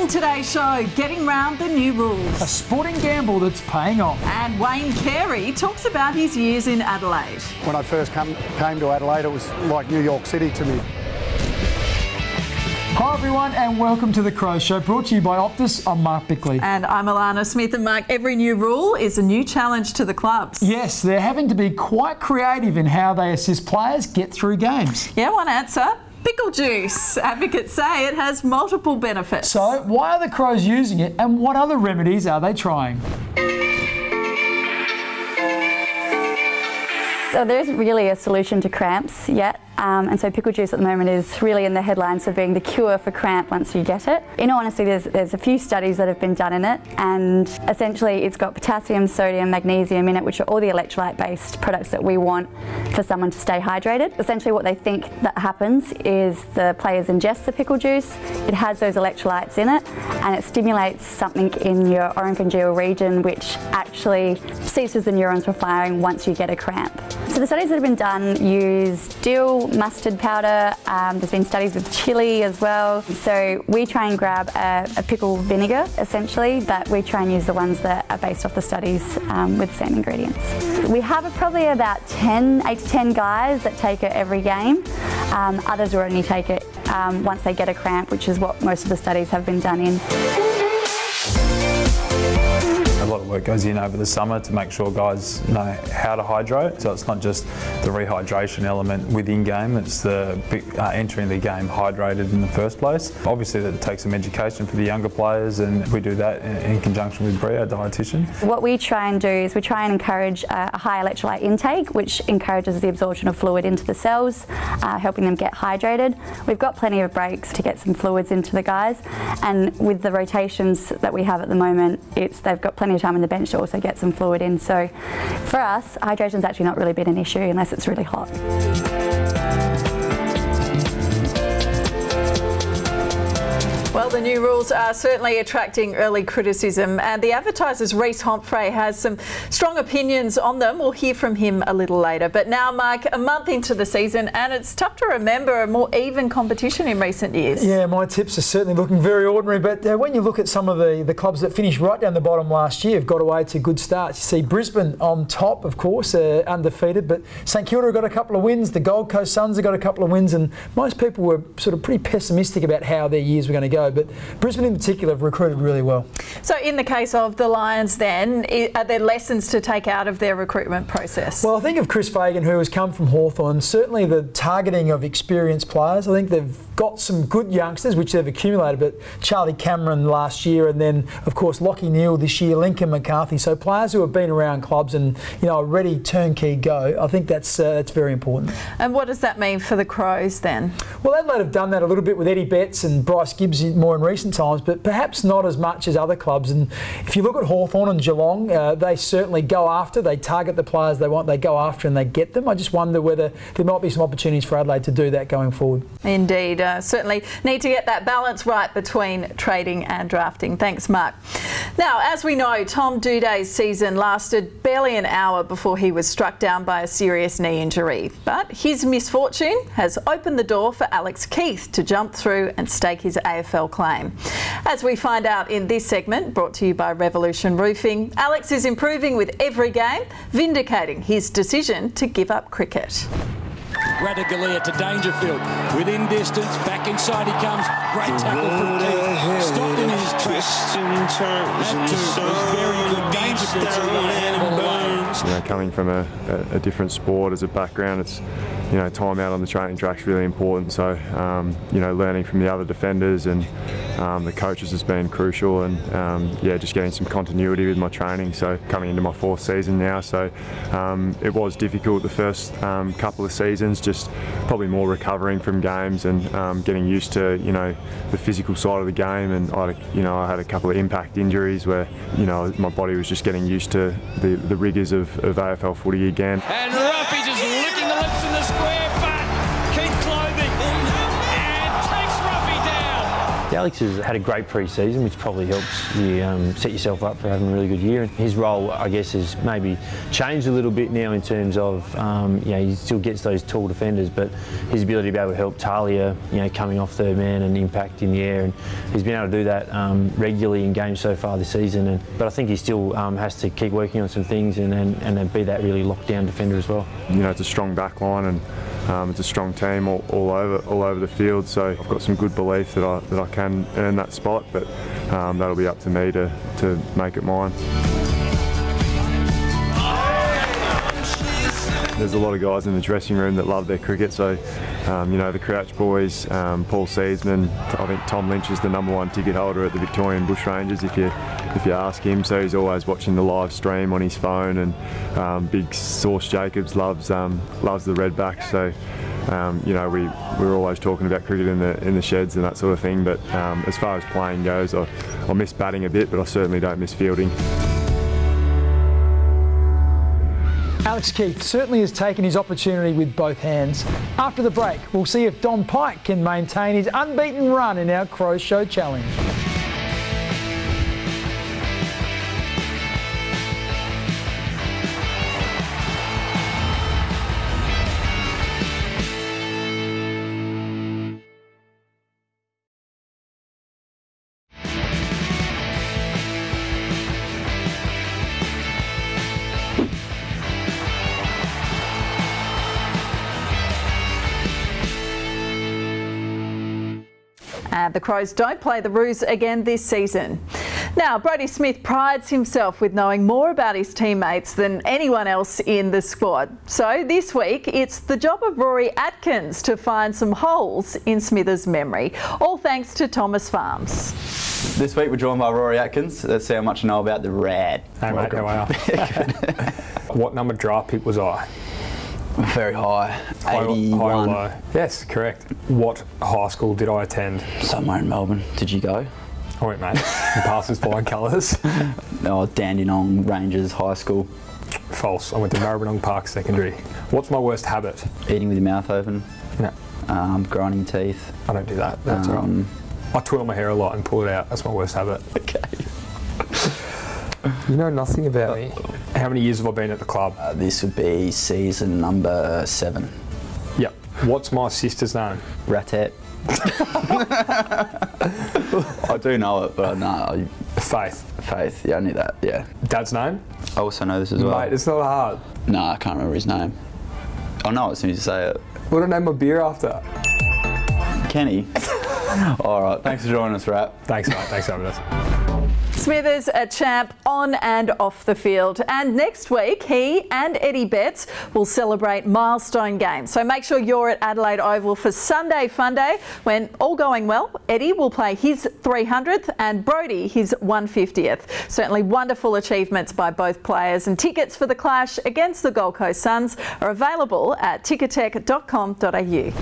In today's show, getting round the new rules. A sporting gamble that's paying off. And Wayne Carey talks about his years in Adelaide. When I first came to Adelaide, it was like New York City to me. Hi everyone and welcome to The Crow Show, brought to you by Optus. I'm Mark Bickley. And I'm Alana Smith. And Mark, every new rule is a new challenge to the clubs. Yes, they're having to be quite creative in how they assist players get through games. Yeah, one answer. Pickle juice. Advocates say it has multiple benefits. So why are the Crows using it and what other remedies are they trying? So there isn't really a solution to cramps yet. And so pickle juice at the moment is really in the headlines for being the cure for cramp once you get it. In all honesty, there's a few studies that have been done in it, and essentially it's got potassium, sodium, magnesium in it, which are all the electrolyte-based products that we want for someone to stay hydrated. Essentially what they think that happens is the players ingest the pickle juice, it has those electrolytes in it, and it stimulates something in your oropharyngeal region which actually ceases the neurons from firing once you get a cramp. So the studies that have been done use dill, mustard powder, there's been studies with chili as well. So we try and grab a pickle vinegar essentially, but we try and use the ones that are based off the studies with the same ingredients. We have probably about 8 to 10 guys that take it every game. Others will only take it once they get a cramp, which is what most of the studies have been done in. A lot of work goes in over the summer to make sure guys know how to hydrate. So it's not just the rehydration element within game, it's the entering the game hydrated in the first place. Obviously that takes some education for the younger players, and we do that in conjunction with Brodie, our dietitian. What we try and do is we try and encourage a high electrolyte intake, which encourages the absorption of fluid into the cells, helping them get hydrated. We've got plenty of breaks to get some fluids into the guys, and with the rotations that we have at the moment, they've got plenty of time on the bench to also get some fluid in. So for us, hydration's actually not really been an issue unless it's really hot. Well, the new rules are certainly attracting early criticism, and the advertiser's Reece Homfray has some strong opinions on them. We'll hear from him a little later. But now, Mark, a month into the season, and it's tough to remember a more even competition in recent years. Yeah, my tips are certainly looking very ordinary, but when you look at some of the clubs that finished right down the bottom last year, have got away to good starts. You see Brisbane on top, of course, undefeated, but St Kilda have got a couple of wins, the Gold Coast Suns have got a couple of wins, and most people were sort of pretty pessimistic about how their years were going to go. But Brisbane in particular have recruited really well. So in the case of the Lions then, are there lessons to take out of their recruitment process? Well, I think of Chris Fagan, who has come from Hawthorn, certainly the targeting of experienced players. I think they've got some good youngsters, which they've accumulated, but Charlie Cameron last year, and then, of course, Lachie Neale this year, Lincoln McCarthy. So players who have been around clubs and, you know, are ready turnkey go. I think that's very important. And what does that mean for the Crows then? Well, Adelaide have done that a little bit with Eddie Betts and Bryce Gibbs more in recent times, but perhaps not as much as other clubs. And if you look at Hawthorn and Geelong, they certainly go after, they target the players they want, they go after and they get them. I just wonder whether there might be some opportunities for Adelaide to do that going forward. Indeed, certainly need to get that balance right between trading and drafting. Thanks, Mark. Now, as we know, Tom Duday's season lasted barely an hour before he was struck down by a serious knee injury. But his misfortune has opened the door for Alex Keath to jump through and stake his AFL claim. As we find out in this segment, brought to you by Revolution Roofing, Alex is improving with every game, vindicating his decision to give up cricket. Radaglia to Dangerfield, within distance, back inside he comes, great tackle from Keath, stopped in his tracks, had to, was very good. Dangerfield sort of got a handball away. You know, coming from a different sport as a background, it's, you know, time out on the training track's really important. So, you know, learning from the other defenders and the coaches has been crucial, and yeah, just getting some continuity with my training. So coming into my 4th season now, so it was difficult the first couple of seasons, just probably more recovering from games and getting used to, you know, the physical side of the game. And I had a couple of impact injuries where, you know, my body was just getting used to the rigours of AFL footy again. And Ruffy just licking the lips in the square, but Keath clothing and takes Ruffy down. Alex has had a great pre-season, which probably helps you set yourself up for having a really good year. And his role, I guess, has maybe changed a little bit now in terms of, he still gets those tall defenders, but his ability to be able to help Talia, coming off third man and impact in the air, and he's been able to do that regularly in games so far this season. But I think he still has to keep working on some things and then be that really locked down defender as well. It's a strong back line and it's a strong team all over the field, so I've got some good belief that I can earn that spot, but that'll be up to me to make it mine. There's a lot of guys in the dressing room that love their cricket, so the Crouch boys, Paul Seedsman, I think Tom Lynch is the #1 ticket holder at the Victorian Bushrangers if you ask him, so he's always watching the live stream on his phone, and Big Sauce Jacobs loves the Redbacks, so we're always talking about cricket in the sheds and that sort of thing, but as far as playing goes, I miss batting a bit, but I certainly don't miss fielding. Alex Keath certainly has taken his opportunity with both hands. After the break, we'll see if Don Pike can maintain his unbeaten run in our Crow Show Challenge. The Crows don't play the Roos again this season. Now, Brodie Smith prides himself with knowing more about his teammates than anyone else in the squad. So this week, it's the job of Rory Atkins to find some holes in Smithers' memory, all thanks to Thomas Farms. This week we're joined by Rory Atkins. Let's see how much I know about the Rad. Hey mate, how are you? What number draft pick was I? Very high, 81. High or low? Yes, correct. What high school did I attend? Somewhere in Melbourne. Did you go? I went, mate. You passed with flying colours. No, Dandenong Rangers High School. False. I went to Maribyrnong Park Secondary. What's my worst habit? Eating with your mouth open. No. Grinding your teeth. I don't do that. That's all right. I twirl my hair a lot and pull it out. That's my worst habit. Okay. You know nothing about me. How many years have I been at the club? This would be season number 7. Yep. What's my sister's name? Ratet. I do know it, but no. Faith. Faith, yeah, I knew that, yeah. Dad's name? I also know this as well. Mate, it's not hard. No, I can't remember his name. I'll know it as soon as you say it. What did I name my beer after? Kenny. All right, thanks for joining us, Rat. Thanks, mate. Thanks for having us. Smithers a champ on and off the field, and next week he and Eddie Betts will celebrate milestone games, so make sure you're at Adelaide Oval for Sunday Fun Day when, all going well, Eddie will play his 300th and Brodie his 150th. Certainly wonderful achievements by both players, and tickets for the clash against the Gold Coast Suns are available at ticketek.com.au.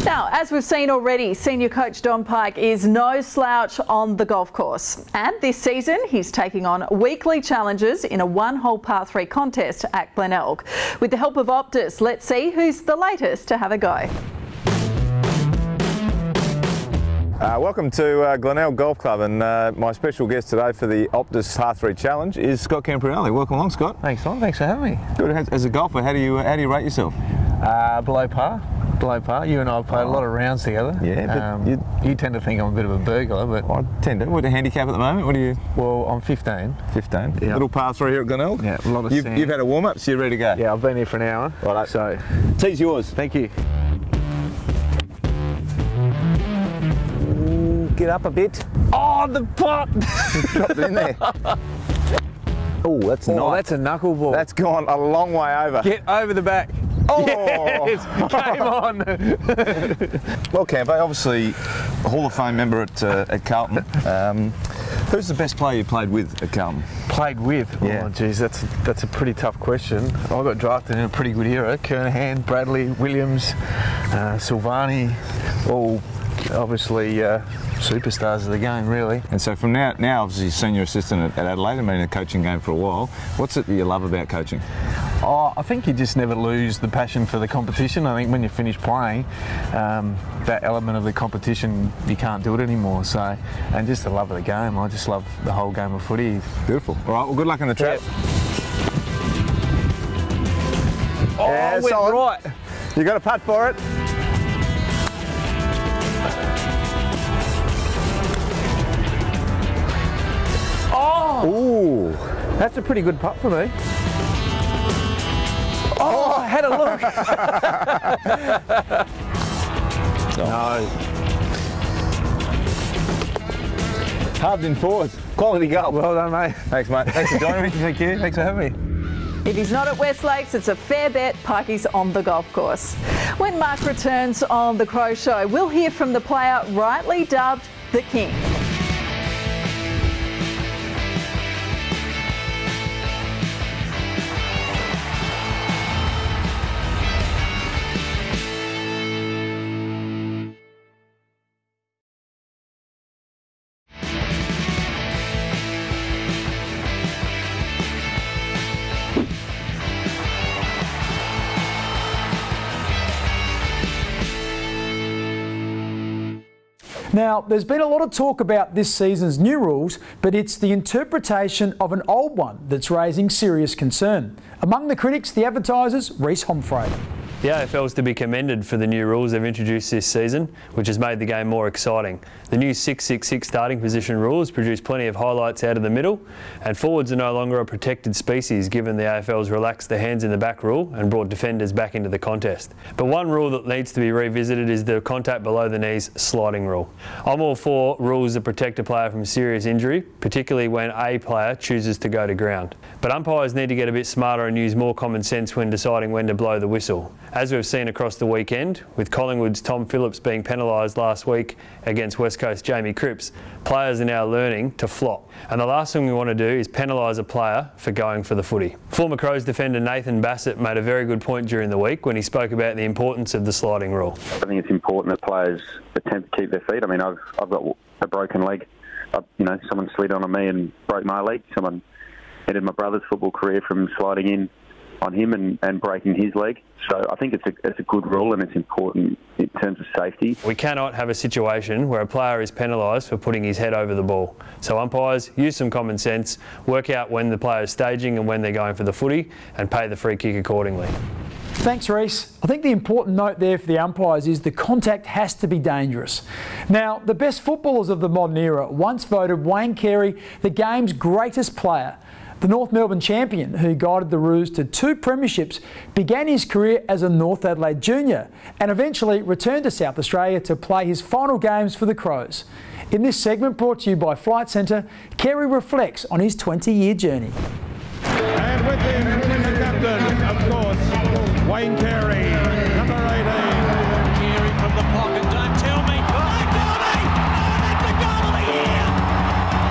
Now, as we've seen already, senior coach Don Pike is no slouch on the golf course. And this season, he's taking on weekly challenges in a one-hole par 3 contest at Glenelg. With the help of Optus, let's see who's the latest to have a go. Welcome to Glenelg Golf Club, and my special guest today for the Optus Par 3 Challenge is Scott Camprielli. Welcome along, Scott. Thanks, Tom. Thanks for having me. Good. As a golfer, how do you rate yourself? Below par. Below par. You and I have played a lot of rounds together. Yeah, but you tend to think I'm a bit of a burglar, but I tend to. What the handicap at the moment? What do you? Well, I'm 15. 15. Yep. Little par 3 here at Glenelg. Yeah, a lot of sand. You've had a warm up, so you're ready to go. Yeah, I've been here for an hour. Right. So, tee's yours. Thank you. Get up a bit. Oh, the pot! Dropped it in there. Oh, that's nice. That's a knuckleball. That's gone a long way over. Get over the back. Oh! Yes! Game on! Well, Campo, obviously a Hall of Fame member at Carlton. Who's the best player you played with at Carlton? Played with? Yeah. Oh, geez, that's a pretty tough question. I got drafted in a pretty good era. Kernahan, Bradley, Williams, Silvani, all obviously superstars of the game, really. And so from now obviously senior assistant at Adelaide, and been in a coaching game for a while. What's it that you love about coaching? Oh, I think you just never lose the passion for the competition. I think when you finish playing, that element of the competition, you can't do it anymore. So, and just the love of the game. I just love the whole game of footy. Beautiful. All right, well, good luck in the trap. Yeah. Oh, yeah, went right. You got a putt for it? Oh! Ooh. That's a pretty good putt for me. Oh, I had a look. No. Halved in fours. Quality goal. Well done, mate. Thanks, mate. Thanks for joining me. Thank you. Thanks for having me. If he's not at West Lakes, it's a fair bet Pikey's on the golf course. When Mark returns on The Crow Show, we'll hear from the player rightly dubbed the King. Now, there's been a lot of talk about this season's new rules, but it's the interpretation of an old one that's raising serious concern. Among the critics, the advertisers, Reece Homfray. The AFL is to be commended for the new rules they've introduced this season, which has made the game more exciting. The new 6-6-6 starting position rules produce plenty of highlights out of the middle, and forwards are no longer a protected species given the AFL's relaxed the hands in the back rule and brought defenders back into the contest. But one rule that needs to be revisited is the contact below the knees sliding rule. I'm all for rules that protect a player from serious injury, particularly when a player chooses to go to ground. But umpires need to get a bit smarter and use more common sense when deciding when to blow the whistle. As we've seen across the weekend, with Collingwood's Tom Phillips being penalised last week against West Coast Jamie Cripps, players are now learning to flop. And the last thing we want to do is penalise a player for going for the footy. Former Crows defender Nathan Bassett made a very good point during the week when he spoke about the importance of the sliding rule. I think it's important that players attempt to keep their feet. I mean, I've got a broken leg. Someone slid on me and broke my leg. Someone ended my brother's football career from sliding in on him and breaking his leg. So I think it's a good rule and it's important in terms of safety. We cannot have a situation where a player is penalised for putting his head over the ball. So umpires, use some common sense, work out when the player is staging and when they're going for the footy, and pay the free kick accordingly. Thanks, Reece. I think the important note there for the umpires is the contact has to be dangerous. Now, the best footballers of the modern era once voted Wayne Carey the game's greatest player. The North Melbourne champion, who guided the Roos to 2 premierships, began his career as a North Adelaide junior and eventually returned to South Australia to play his final games for the Crows. In this segment brought to you by Flight Centre, Carey reflects on his 20-year journey. And with him, the captain, of course, Wayne Carey, number 18. Carey from the pocket, don't tell me. That's the goal of the year!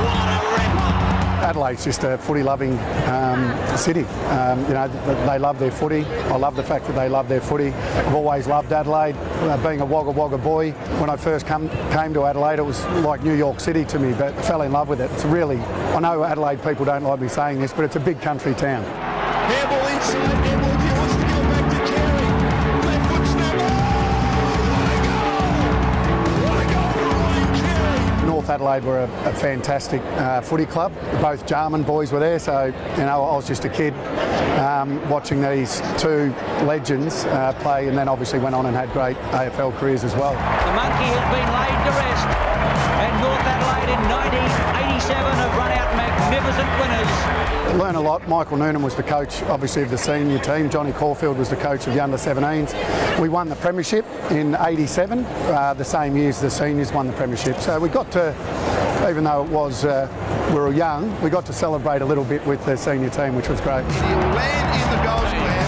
What a ripper! Adelaide's just a footy-loving city. They love their footy. I love the fact that they love their footy. I've always loved Adelaide. Being a Wagga Wagga boy, when I first came to Adelaide, it was like New York City to me, but I fell in love with it. It's really, I know Adelaide people don't like me saying this, but it's a big country town. Airball inside, airball, he wants to go back to Carey. Left foot snap. What a goal from Wayne Carey! North Adelaide were a fantastic footy club. Both Jarman boys were there, so I was just a kid watching these 2 legends play, and then obviously went on and had great AFL careers as well. The monkey has been laid to rest, and North Adelaide in 1987 have run out magnificent winners. Learn a lot. Michael Noonan was the coach, obviously, of the senior team. Johnny Caulfield was the coach of the under-17s. We won the premiership in 87, the same year as the seniors won the premiership. So we got to, even though it was we were young, we got to celebrate a little bit with the senior team, which was great. He'll land in the goal square,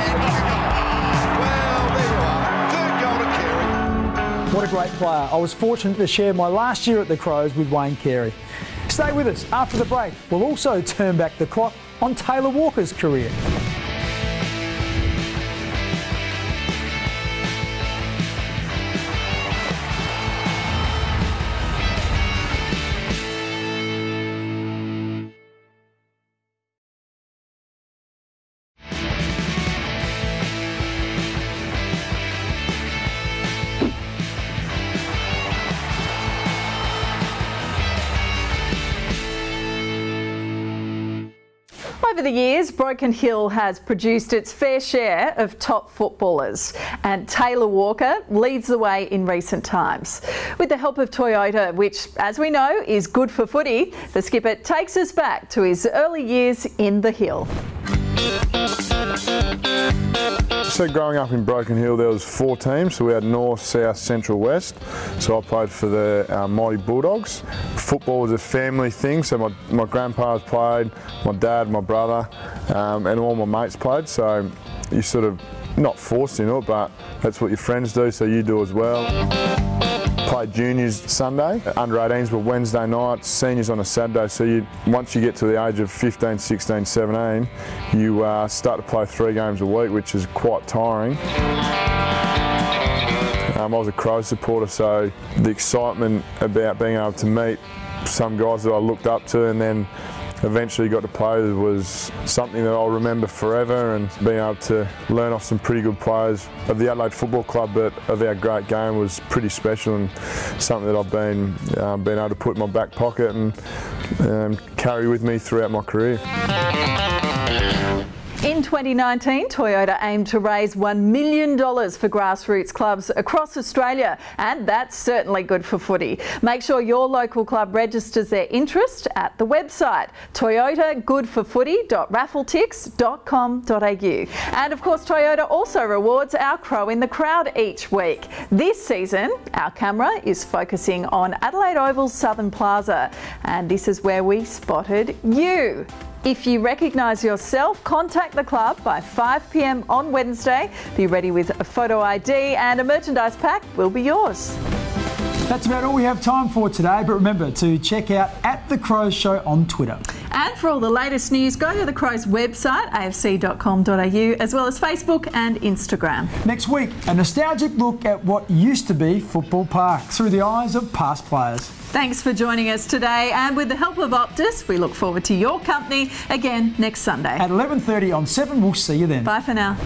and well, there you are. Third goal to Carey. What a great player. I was fortunate to share my last year at the Crows with Wayne Carey. Stay with us. After the break, we'll also turn back the clock on Taylor Walker's career. Over the years, Broken Hill has produced its fair share of top footballers, and Taylor Walker leads the way in recent times. With the help of Toyota, which, as we know, is good for footy, the skipper takes us back to his early years in the Hill. So growing up in Broken Hill, there was 4 teams. So we had North, South, Central, West. So I played for the Mighty Bulldogs. Football was a family thing. So my grandpas played, my dad, my brother, and all my mates played. So you sort of not forced into it, but that's what your friends do, so you do as well. Played juniors Sunday, under 18s were Wednesday nights, seniors on a Saturday, so once you get to the age of 15, 16, 17, you start to play 3 games a week, which is quite tiring. I was a Crows supporter, so the excitement about being able to meet some guys that I looked up to and then eventually got to play was something that I'll remember forever, and being able to learn off some pretty good players of the Adelaide Football Club but of our great game was pretty special, and something that I've been able to put in my back pocket and carry with me throughout my career. In 2019, Toyota aimed to raise $1 million for grassroots clubs across Australia, and that's certainly good for footy. Make sure your local club registers their interest at the website toyotagoodforfooty.raffletix.com.au. And of course, Toyota also rewards our Crow in the Crowd each week. This season, our camera is focusing on Adelaide Oval's Southern Plaza, and this is where we spotted you. If you recognise yourself, contact the club by 5 p.m. on Wednesday. Be ready with a photo ID and a merchandise pack will be yours. That's about all we have time for today, but remember to check out @The Crows Show on Twitter. And for all the latest news, go to the Crows website, afc.com.au, as well as Facebook and Instagram. Next week, a nostalgic look at what used to be Football Park through the eyes of past players. Thanks for joining us today, and with the help of Optus, we look forward to your company again next Sunday. At 11:30 on 7, we'll see you then. Bye for now.